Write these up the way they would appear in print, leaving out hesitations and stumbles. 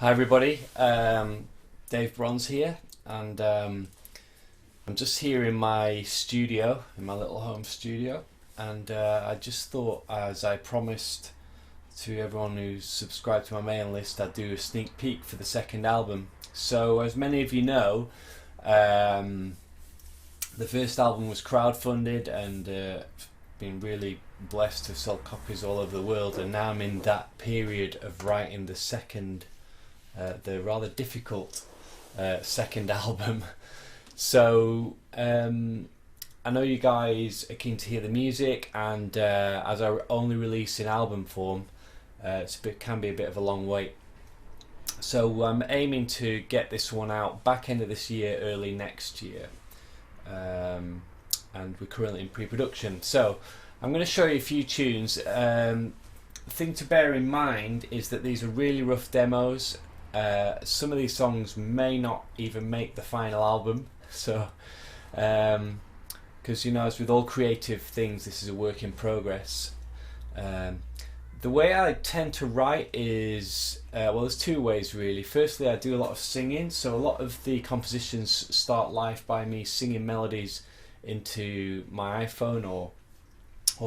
Hi everybody, Dave Brons here, and I'm just here in my studio, in my little home studio, and I just thought, as I promised to everyone who's subscribed to my mailing list, I'd do a sneak peek for the second album. So, as many of you know, the first album was crowdfunded and been really blessed to sell copies all over the world, and now I'm in that period of writing the second the rather difficult second album. So I know you guys are keen to hear the music, and as I only release in album form, it can be a bit of a long wait. So I'm aiming to get this one out back end of this year, early next year, and we're currently in pre-production. So I'm going to show you a few tunes. The thing to bear in mind is that these are really rough demos. Some of these songs may not even make the final album, so because as with all creative things, this is a work in progress. The way I tend to write is there's two ways really. Firstly, I do a lot of singing, so a lot of the compositions start life by me singing melodies into my iPhone or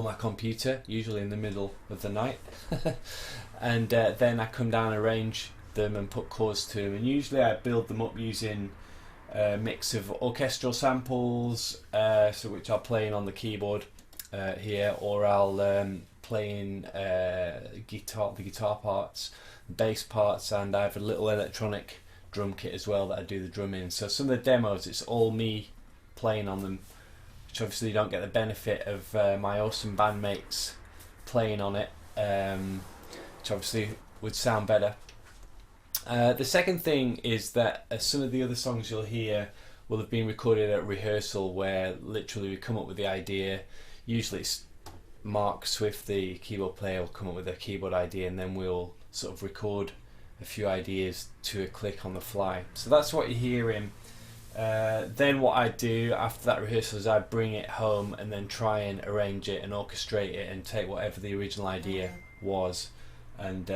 my computer, usually in the middle of the night, and then I come down and arrange them and put chords to them, and usually I build them up using a mix of orchestral samples, which I'll play in on the keyboard here, or I'll play in the guitar parts, bass parts, and I have a little electronic drum kit as well that I do the drum in. So some of the demos, it's all me playing on them, which obviously you don't get the benefit of my awesome bandmates playing on it, which obviously would sound better. The second thing is that some of the other songs you'll hear will have been recorded at rehearsal, where literally we come up with the idea. Usually it's Mark Swift, the keyboard player, will come up with a keyboard idea, and then we'll sort of record a few ideas to a click on the fly. So that's what you're hearing. Then what I do after that rehearsal is I bring it home and then try and arrange it and orchestrate it and take whatever the original idea was and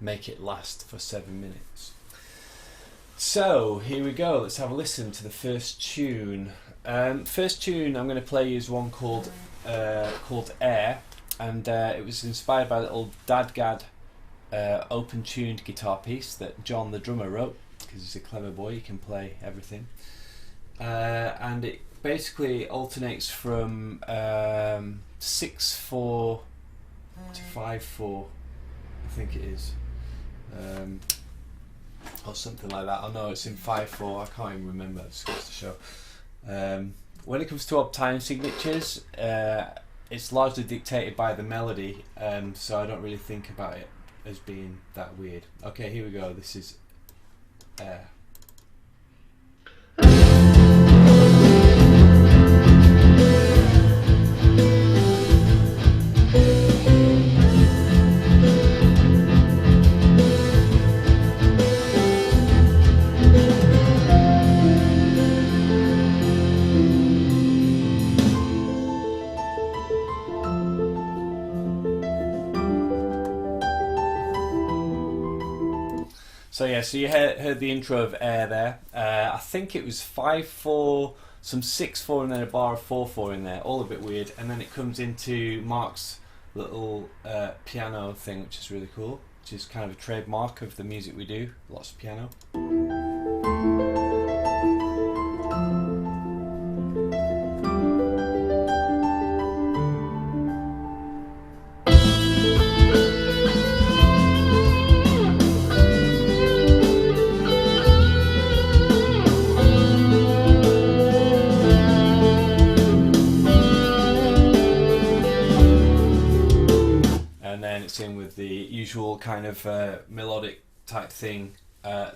make it last for 7 minutes. So here we go, let's have a listen to the first tune. First tune I'm going to play is one called Air, and it was inspired by a little dadgad open-tuned guitar piece that John the drummer wrote, because he's a clever boy, he can play everything. And it basically alternates from 6/4 to 5/4, I think it is. Or something like that. I know it's in 5/4, I can't even remember, it just goes to show. When it comes to odd time signatures, it's largely dictated by the melody, so I don't really think about it as being that weird. Okay, here we go, this is Air. So yeah, so you heard the intro of Air there. I think it was 5/4, some 6/4, and then a bar of 4/4 in there, all a bit weird. And then it comes into Mark's little piano thing, which is really cool, which is kind of a trademark of the music we do, lots of piano. And then it's in with the usual kind of melodic type thing that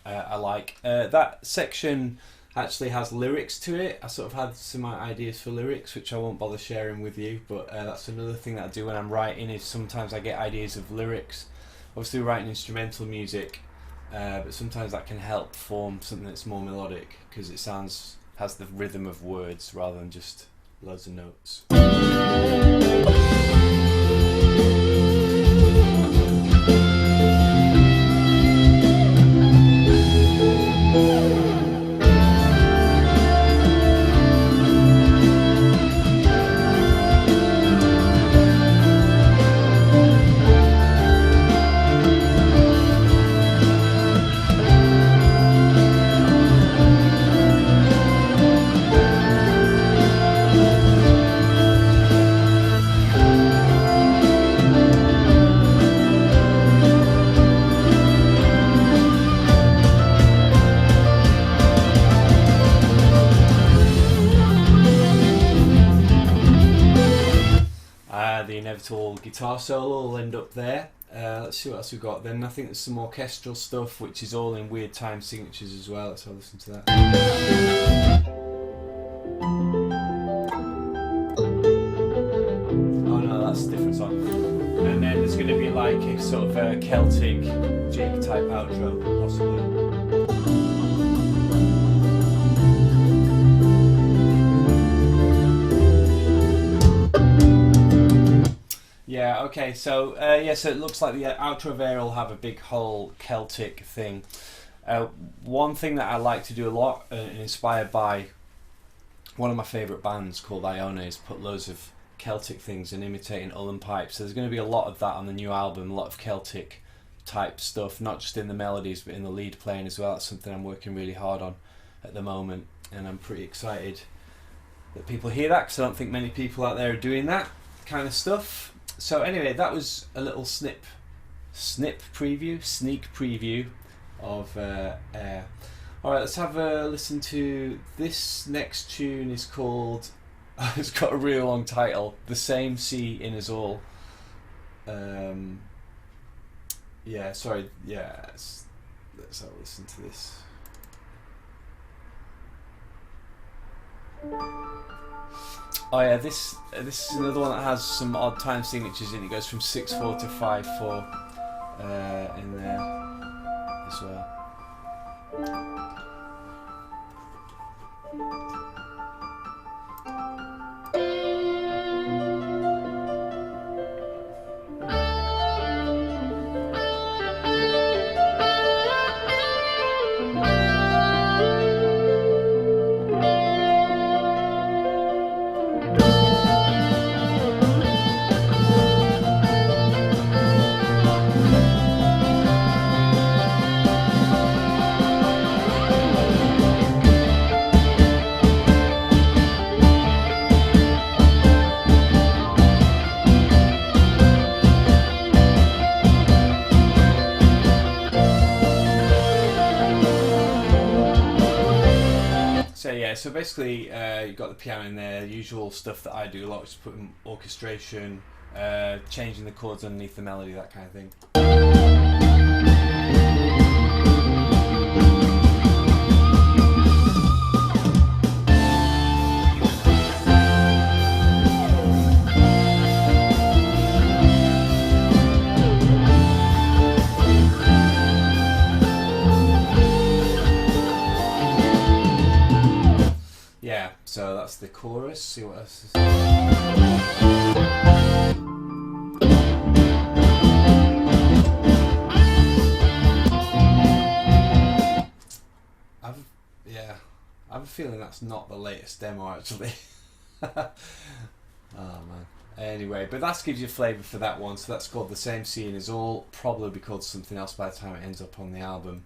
I like. That section actually has lyrics to it. I sort of had some ideas for lyrics which I won't bother sharing with you, but that's another thing that I do when I'm writing, is sometimes I get ideas of lyrics. Obviously we're writing instrumental music, but sometimes that can help form something that's more melodic, because it has the rhythm of words rather than just loads of notes. little guitar solo will end up there. Let's see what else we've got. Then I think there's some orchestral stuff, which is all in weird time signatures as well. Let's have a listen to that. Oh no, that's a different song. And then there's going to be like a sort of a Celtic jig type outro, possibly. Yeah, okay, so so it looks like the outro there will have a big whole Celtic thing. One thing that I like to do a lot, inspired by one of my favourite bands called Iona, is put loads of Celtic things and imitating Ullin pipes. So there's going to be a lot of that on the new album, a lot of Celtic type stuff, not just in the melodies but in the lead playing as well. That's something I'm working really hard on at the moment, and I'm pretty excited that people hear that, because I don't think many people out there are doing that kind of stuff. So anyway, that was a little sneak preview of Air. Alright, let's have a listen to this next tune. Is called, it's got a really long title, The Same Sea in Us All. Let's have a listen to this. Oh yeah, this is another one that has some odd time signatures in it. It goes from 6/4 to 5/4 in there as well. So basically, you've got the piano in there, usual stuff that I do a lot, just putting orchestration, changing the chords underneath the melody, that kind of thing. So that's the chorus. See what else is. I have a feeling that's not the latest demo actually. Oh man. Anyway, but that gives you a flavour for that one. So that's called The Same Sea in Us All. Probably be called something else by the time it ends up on the album.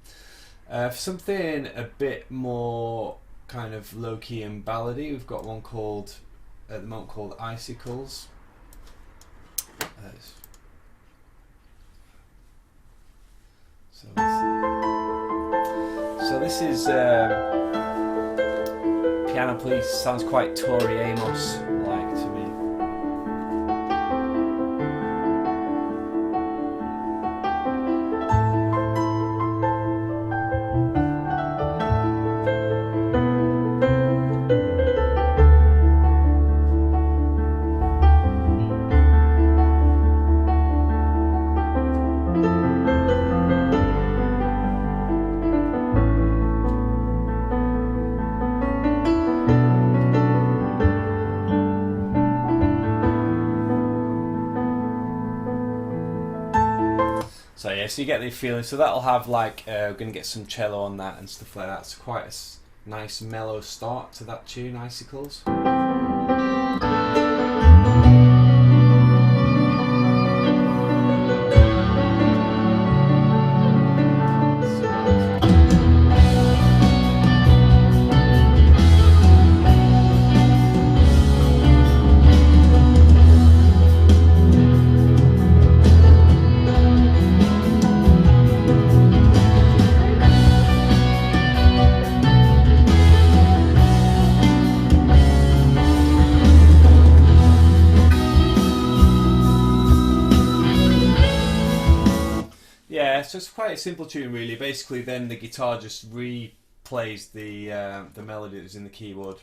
For something a bit more kind of low-key and ballady, we've got one called, at the moment, called Icicles. So this is Piano Police. Sounds quite Tori Amos like to me. So you get the feeling. So that'll have like we're going to get some cello on that and stuff like that. It's quite a nice mellow start to that tune, Icicles. Yeah, so it's quite a simple tune really. Basically, then the guitar just replays the melody that's in the keyboard.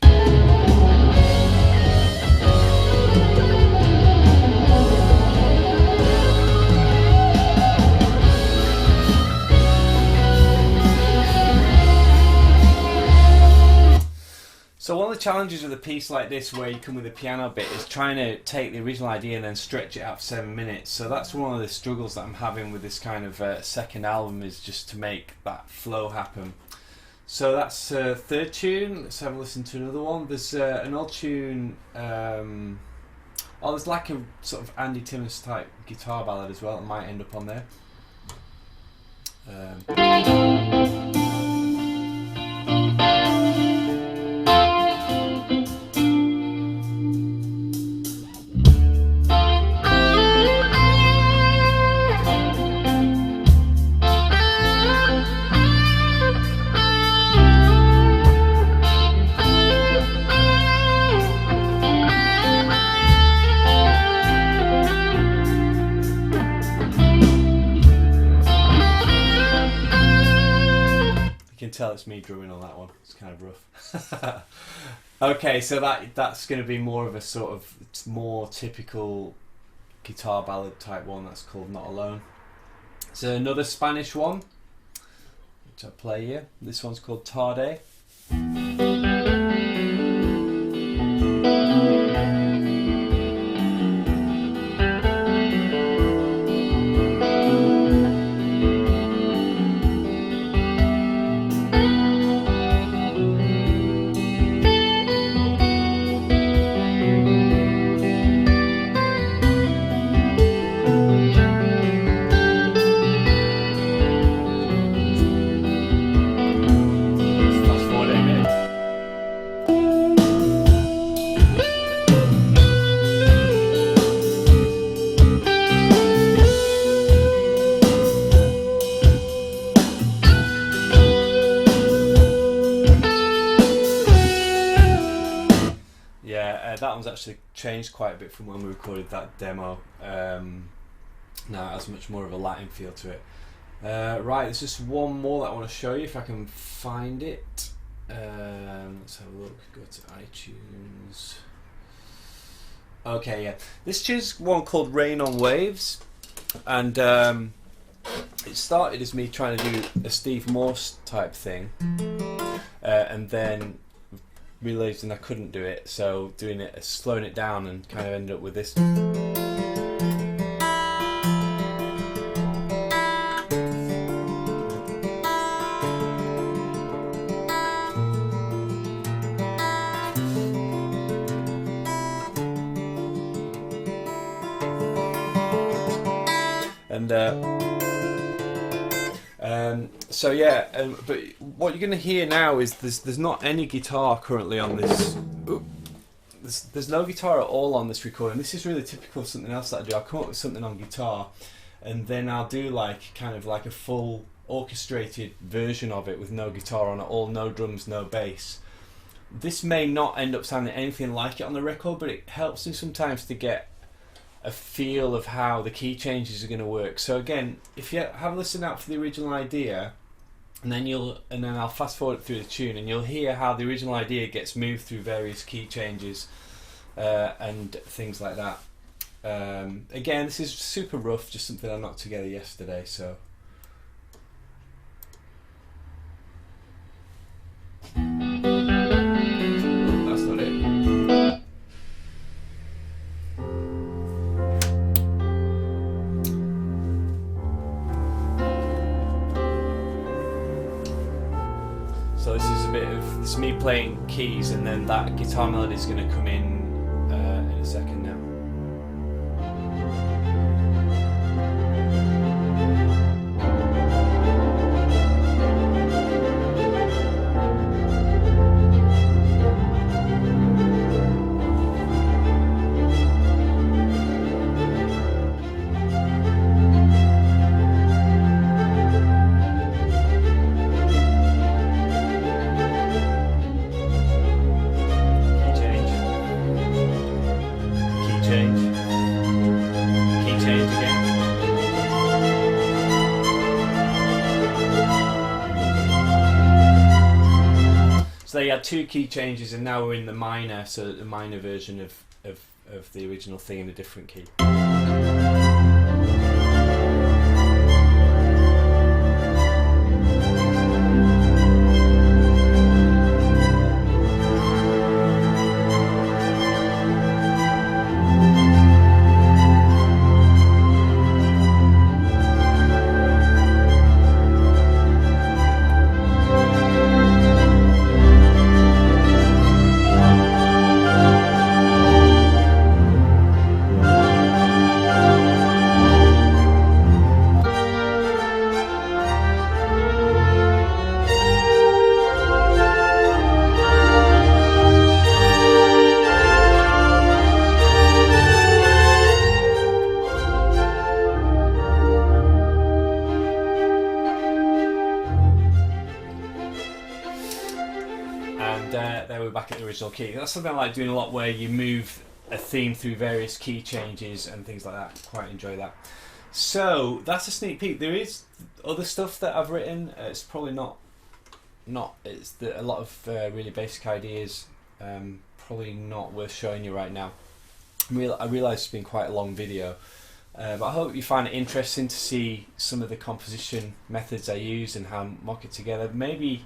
So one of the challenges with a piece like this, where you come with a piano bit, is trying to take the original idea and then stretch it out for 7 minutes. So that's one of the struggles that I'm having with this kind of second album, is just to make that flow happen. So that's third tune. Let's have a listen to another one. There's an old tune. There's like a sort of Andy Timmons type guitar ballad as well. It might end up on there. Tell it's me drumming on that one. It's kind of rough. Okay, so that's going to be more of a sort of more typical guitar ballad type one. That's called Not Alone. So another Spanish one, which I play here. This one's called Tarde. That one's actually changed quite a bit from when we recorded that demo. Now it has much more of a Latin feel to it. Right, there's just one more that I want to show you if I can find it. Let's have a look. Go to iTunes. Okay, yeah. This is one called Rain on Waves, and it started as me trying to do a Steve Morse type thing, and then realising I couldn't do it, so doing it, slowing it down, and kind of ended up with this. So yeah, but what you're going to hear now is there's not any guitar currently on this. There's no guitar at all on this recording. This is really typical of something else that I do. I'll come up with something on guitar, and then I'll do like kind of like a full orchestrated version of it with no guitar on it, all no drums, no bass. This may not end up sounding anything like it on the record, but it helps me sometimes to get a feel of how the key changes are going to work. So again, if you have a listen out for the original idea, and then I'll fast forward through the tune, and you'll hear how the original idea gets moved through various key changes and things like that. Again, this is super rough, just something I knocked together yesterday. So. That's not it. So this is a bit of, this is me playing keys, and then that guitar melody is going to come in a second now. you had 2 key changes, and now we're in the minor, so the minor version of the original thing in a different key. There we're back at the original key. That's something I like doing a lot, where you move a theme through various key changes and things like that. Quite enjoy that. So that's a sneak peek. There is other stuff that I've written. It's probably not. It's a lot of really basic ideas. Probably not worth showing you right now. I realise it's been quite a long video, but I hope you find it interesting to see some of the composition methods I use and how I mock it together. Maybe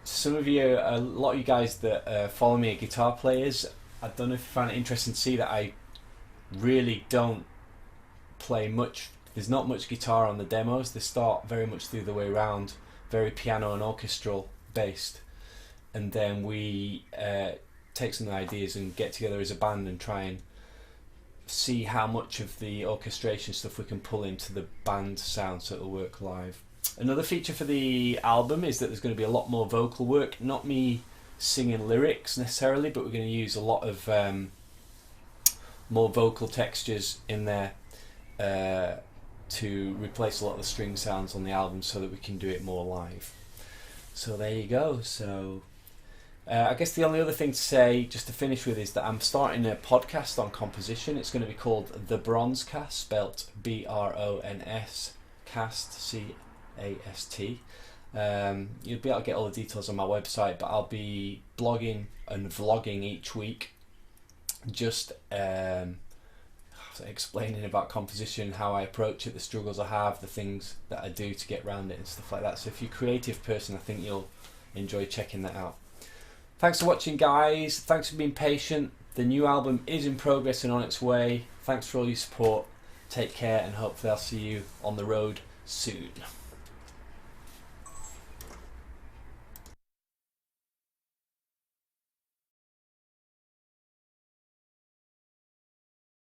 some of you, a lot of you guys that follow me are guitar players. I don't know if you find it interesting to see that I really don't play much. There's not much guitar on the demos. They start very much the other way around, very piano and orchestral based, and then we take some ideas and get together as a band and try and see how much of the orchestration stuff we can pull into the band sound so it'll work live. Another feature for the album is that there's going to be a lot more vocal work, not me singing lyrics necessarily, but we're going to use a lot of more vocal textures in there to replace a lot of the string sounds on the album so that we can do it more live. So there you go. So I guess the only other thing to say, just to finish with, is that I'm starting a podcast on composition. It's going to be called The Brons Cast, spelt B-R-O-N-S, cast, C-A-S-T. You'll be able to get all the details on my website, but I'll be blogging and vlogging each week, just explaining about composition, how I approach it, the struggles I have, the things that I do to get around it and stuff like that. So if you're a creative person, I think you'll enjoy checking that out. Thanks for watching, guys. Thanks for being patient. The new album is in progress and on its way. Thanks for all your support. Take care, and hopefully I'll see you on the road soon.